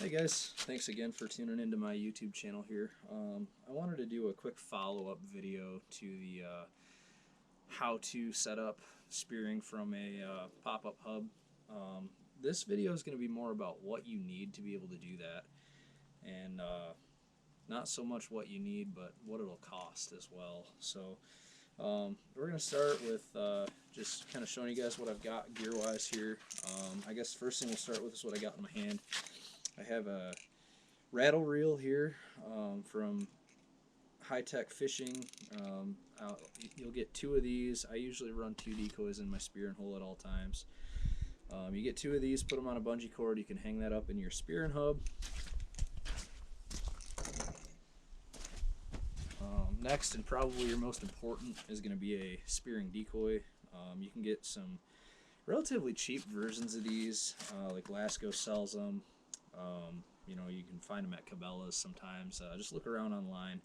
Hey guys, thanks again for tuning into my YouTube channel here. I wanted to do a quick follow-up video to the how to set up spearing from a pop-up hub. This video is going to be more about what you need to be able to do that, and not so much what you need, but what it'll cost as well. So we're going to start with just kind of showing you guys what I've got gear-wise here. I guess the first thing we'll start with is what I got in my hand. I have a rattle reel here from High Tech Fishing. You'll get two of these. I usually run 2 decoys in my spearing hole at all times. You get 2 of these, put them on a bungee cord. You can hang that up in your spearing hub. Next, and probably your most important, is going to be a spearing decoy. You can get some relatively cheap versions of these, like Lasco sells them. You know, you can find them at Cabela's sometimes. Just look around online.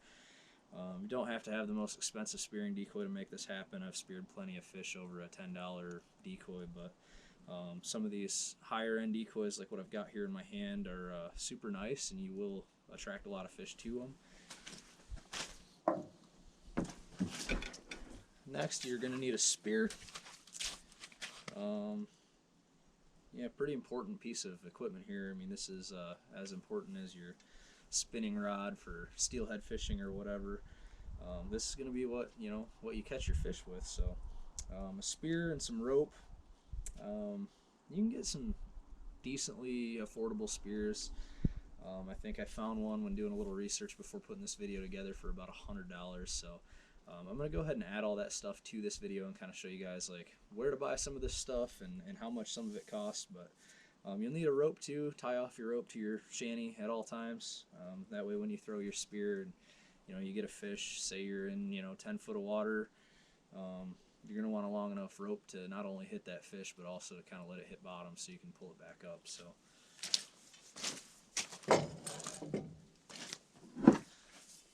You don't have to have the most expensive spearing decoy to make this happen. I've speared plenty of fish over a $10 decoy, but some of these higher end decoys, like what I've got here in my hand, are super nice, and you will attract a lot of fish to them. Next, you're going to need a spear. Yeah, pretty important piece of equipment here. I mean, this is as important as your spinning rod for steelhead fishing or whatever. This is going to be what you catch your fish with. So, a spear and some rope. You can get some decently affordable spears. I think I found one when doing a little research before putting this video together for about $100. So. I'm going to go ahead and add all that stuff to this video and kind of show you guys like where to buy some of this stuff and how much some of it costs. But you'll need a rope too. Tie off your rope to your shanty at all times. That way when you throw your spear and you get a fish, say you're in 10 foot of water, you're going to want a long enough rope to not only hit that fish but also to kind of let it hit bottom so you can pull it back up. So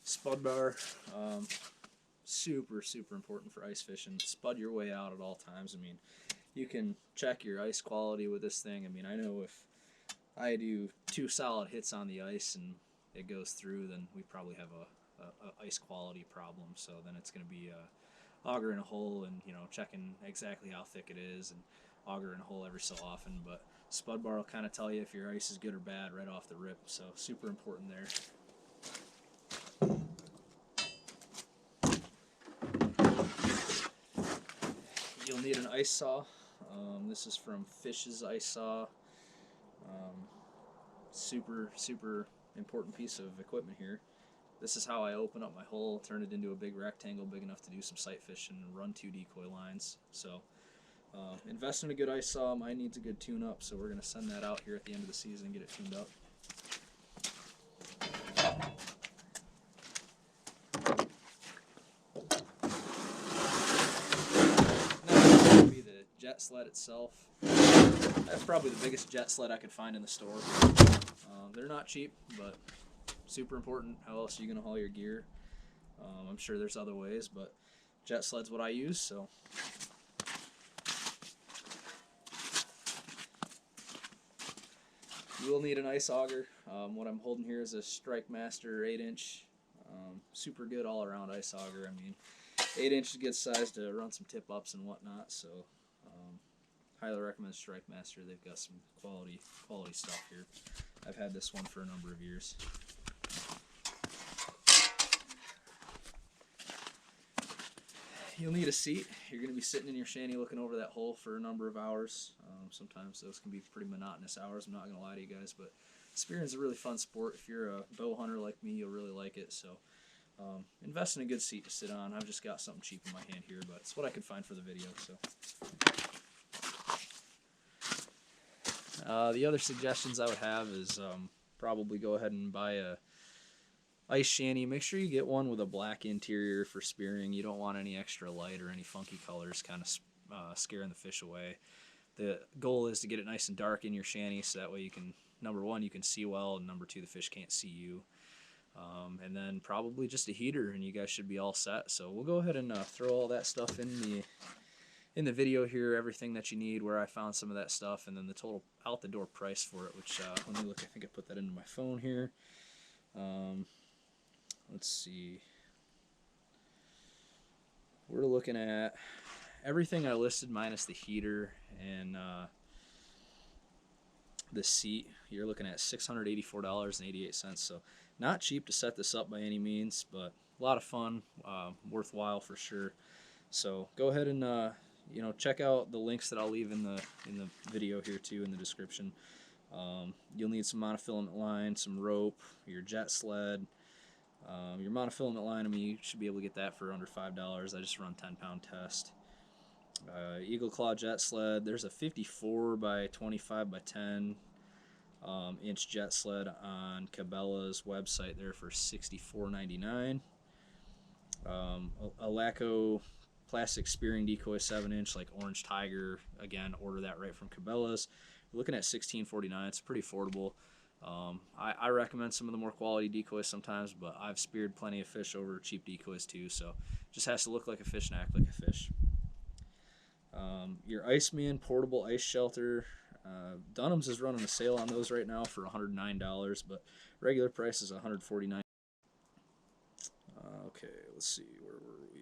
spud bar. Super important for ice fishing. Spud your way out at all times. I mean, you can check your ice quality with this thing. I mean, I know if I do 2 solid hits on the ice and it goes through, then we probably have a ice quality problem. So then it's going to be augering a hole and checking exactly how thick it is and augering a hole every so often. But spud bar will kind of tell you if your ice is good or bad right off the rip. So super important there. You'll need an ice saw. This is from Fish's Ice Saw. Super important piece of equipment here. This is how I open up my hole, turn it into a big rectangle big enough to do some sight fishing and run 2 decoy lines. So invest in a good ice saw. Mine needs a good tune up, so we're going to send that out here at the end of the season and get it tuned up. Jet sled itself. That's probably the biggest jet sled I could find in the store. They're not cheap, but super important. How else are you going to haul your gear? I'm sure there's other ways, but jet sled's what I use. So you will need an ice auger. What I'm holding here is a Strike Master 8-inch. Super good all-around ice auger. I mean, 8-inch is a good size to run some tip-ups and whatnot. So highly recommend Strike Master. They've got some quality stuff here. I've had this one for a number of years. You'll need a seat. You're going to be sitting in your shanty looking over that hole for a number of hours. Sometimes those can be pretty monotonous hours, I'm not going to lie to you guys, but spearing is a really fun sport. If you're a bow hunter like me, you'll really like it. So invest in a good seat to sit on. I've just got something cheap in my hand here, but it's what I could find for the video. So the other suggestions I would have is probably go ahead and buy a ice shanty. Make sure you get one with a black interior for spearing. You don't want any extra light or any funky colors kind of scaring the fish away. The goal is to get it nice and dark in your shanty so that way you can, number one, you can see well, and number two, the fish can't see you. And then probably just a heater and you guys should be all set. So we'll go ahead and throw all that stuff in in the video here everything that you need, where I found some of that stuff, and then the total out the door price for it, which let me look. I think I put that into my phone here. Let's see. We're looking at everything I listed minus the heater and the seat. You're looking at $684.88. So not cheap to set this up by any means, but a lot of fun, worthwhile for sure. So go ahead and check out the links that I'll leave in the video here too, in the description. You'll need some monofilament line, some rope, your jet sled. Your monofilament line, I mean, you should be able to get that for under $5. I just run 10-pound test. Eagle Claw jet sled. There's a 54 by 25 by 10 inch jet sled on Cabela's website there for $64.99. A Laco plastic spearing decoy 7-inch like Orange Tiger. Again, order that right from Cabela's. You're looking at $16.49. It's pretty affordable. I recommend some of the more quality decoys sometimes, but I've speared plenty of fish over cheap decoys too, so just has to look like a fish and act like a fish. Your Iceman portable ice shelter. Dunham's is running a sale on those right now for $109, but regular price is $149. Okay, let's see, where were we?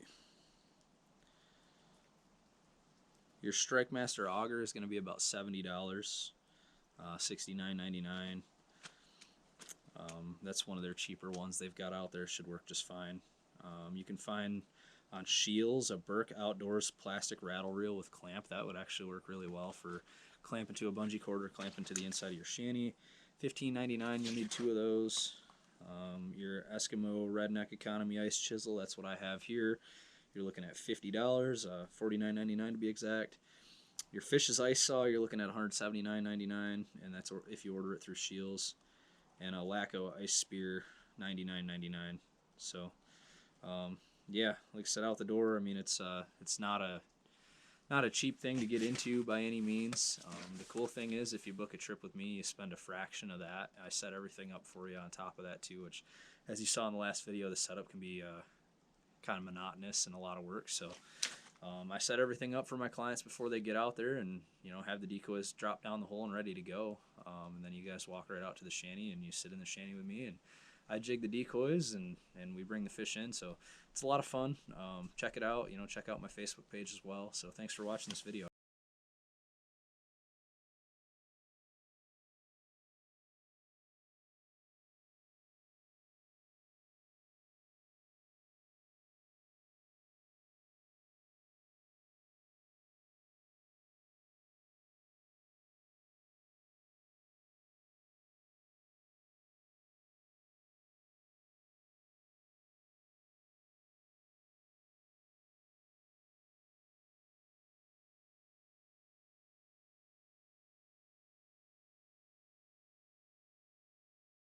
Your Strike Master auger is going to be about $70, $69.99. That's one of their cheaper ones they've got out there. Should work just fine. You can find on Shields a Burke Outdoors plastic rattle reel with clamp. That would actually work really well for clamping to a bungee cord or clamping to the inside of your shanty. $15.99. You'll need 2 of those. Your Eskimo Redneck Economy Ice Chisel. That's what I have here. You're looking at $50, $49.99 to be exact. Your Fish's Ice Saw, you're looking at $179.99, and that's if you order it through Shields. And a Laco Ice Spear, $99.99. So, yeah, like I said, out the door. I mean, it's not a cheap thing to get into by any means. The cool thing is, if you book a trip with me, you spend a fraction of that. I set everything up for you on top of that too, which, as you saw in the last video, the setup can be kind of monotonous and a lot of work. So I set everything up for my clients before they get out there, and have the decoys drop down the hole and ready to go. And then you guys walk right out to the shanty and you sit in the shanty with me, and I jig the decoys and we bring the fish in. So it's a lot of fun. Check it out. Check out my Facebook page as well. So thanks for watching this video.